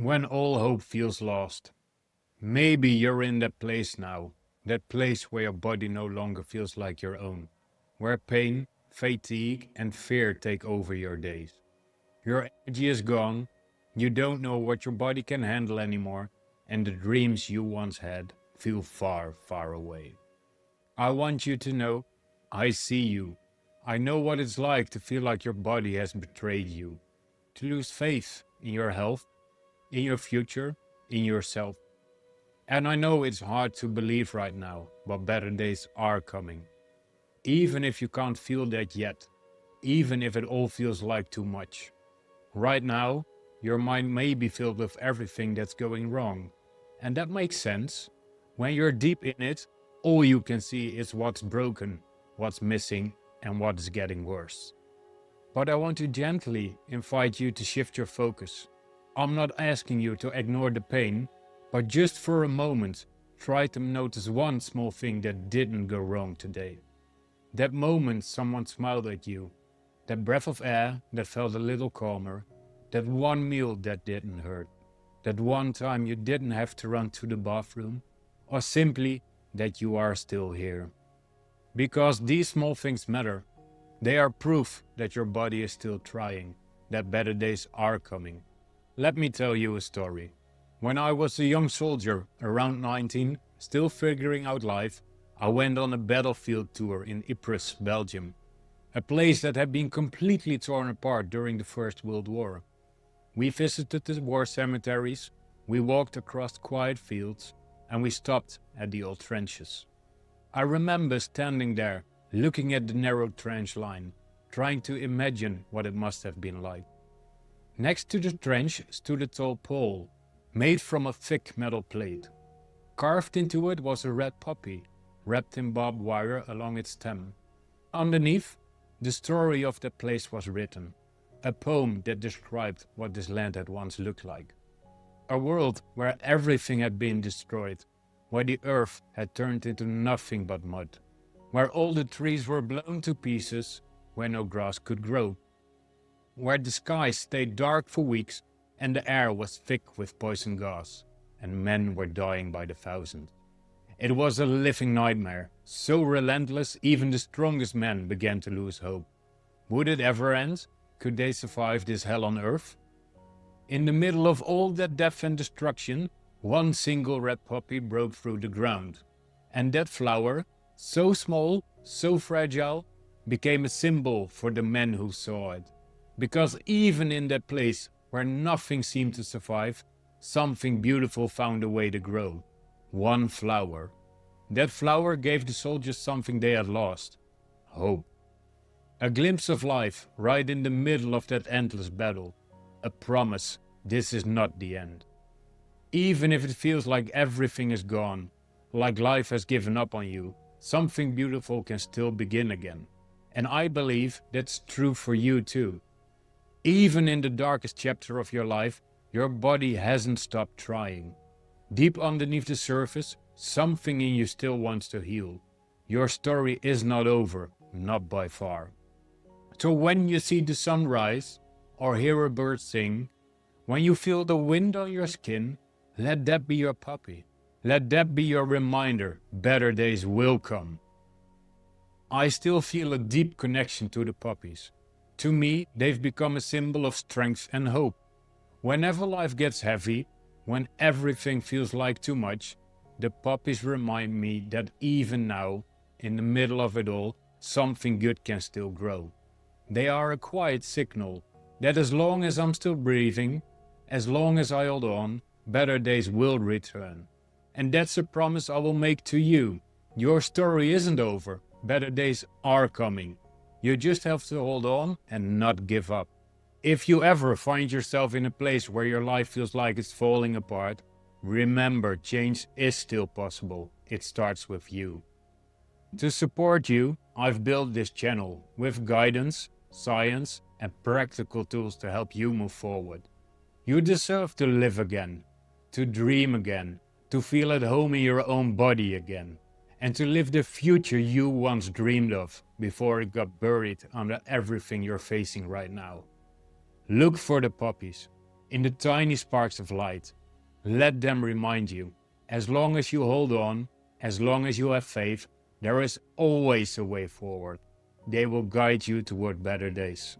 when all hope feels lost. Maybe you're in that place now, that place where your body no longer feels like your own, where pain, fatigue, and fear take over your days. Your energy is gone, you don't know what your body can handle anymore, and the dreams you once had feel far, far away. I want you to know, I see you. I know what it's like to feel like your body has betrayed you, to lose faith in your health, in your future, in yourself. And I know it's hard to believe right now, but better days are coming. Even if you can't feel that yet, even if it all feels like too much. Right now, your mind may be filled with everything that's going wrong. And that makes sense. When you're deep in it, all you can see is what's broken, what's missing, and what is getting worse. But I want to gently invite you to shift your focus. I'm not asking you to ignore the pain, but just for a moment, try to notice one small thing that didn't go wrong today. That moment someone smiled at you, that breath of air that felt a little calmer, that one meal that didn't hurt, that one time you didn't have to run to the bathroom, or simply that you are still here. Because these small things matter. They are proof that your body is still trying, that better days are coming. Let me tell you a story. When I was a young soldier, around 19, still figuring out life, I went on a battlefield tour in Ypres, Belgium, a place that had been completely torn apart during the First World War. We visited the war cemeteries, we walked across quiet fields, and we stopped at the old trenches. I remember standing there, looking at the narrow trench line, trying to imagine what it must have been like. Next to the trench stood a tall pole, made from a thick metal plate. Carved into it was a red poppy, wrapped in barbed wire along its stem. Underneath, the story of the place was written, a poem that described what this land had once looked like. A world where everything had been destroyed, where the earth had turned into nothing but mud, where all the trees were blown to pieces, where no grass could grow, where the sky stayed dark for weeks and the air was thick with poison gas, and men were dying by the thousands. It was a living nightmare, so relentless even the strongest men began to lose hope. Would it ever end? Could they survive this hell on earth? In the middle of all that death and destruction, one single red poppy broke through the ground. And that flower, so small, so fragile, became a symbol for the men who saw it. Because even in that place where nothing seemed to survive, something beautiful found a way to grow. One flower. That flower gave the soldiers something they had lost. Hope. A glimpse of life right in the middle of that endless battle. A promise this is not the end. Even if it feels like everything is gone, like life has given up on you, something beautiful can still begin again. And I believe that's true for you too. Even in the darkest chapter of your life, your body hasn't stopped trying. Deep underneath the surface, something in you still wants to heal. Your story is not over, not by far. So when you see the sun rise, or hear a bird sing, when you feel the wind on your skin, let that be your puppy. Let that be your reminder, better days will come. I still feel a deep connection to the puppies. To me, they've become a symbol of strength and hope. Whenever life gets heavy, when everything feels like too much, the puppies remind me that even now, in the middle of it all, something good can still grow. They are a quiet signal that as long as I'm still breathing, as long as I hold on, better days will return. And that's a promise I will make to you. Your story isn't over. Better days are coming. You just have to hold on and not give up. If you ever find yourself in a place where your life feels like it's falling apart, remember change is still possible. It starts with you. To support you, I've built this channel with guidance, science, and practical tools to help you move forward. You deserve to live again, to dream again, to feel at home in your own body again, and to live the future you once dreamed of before it got buried under everything you're facing right now. Look for the puppies. in the tiny sparks of light. Let them remind you, as long as you hold on, as long as you have faith, there is always a way forward. They will guide you toward better days.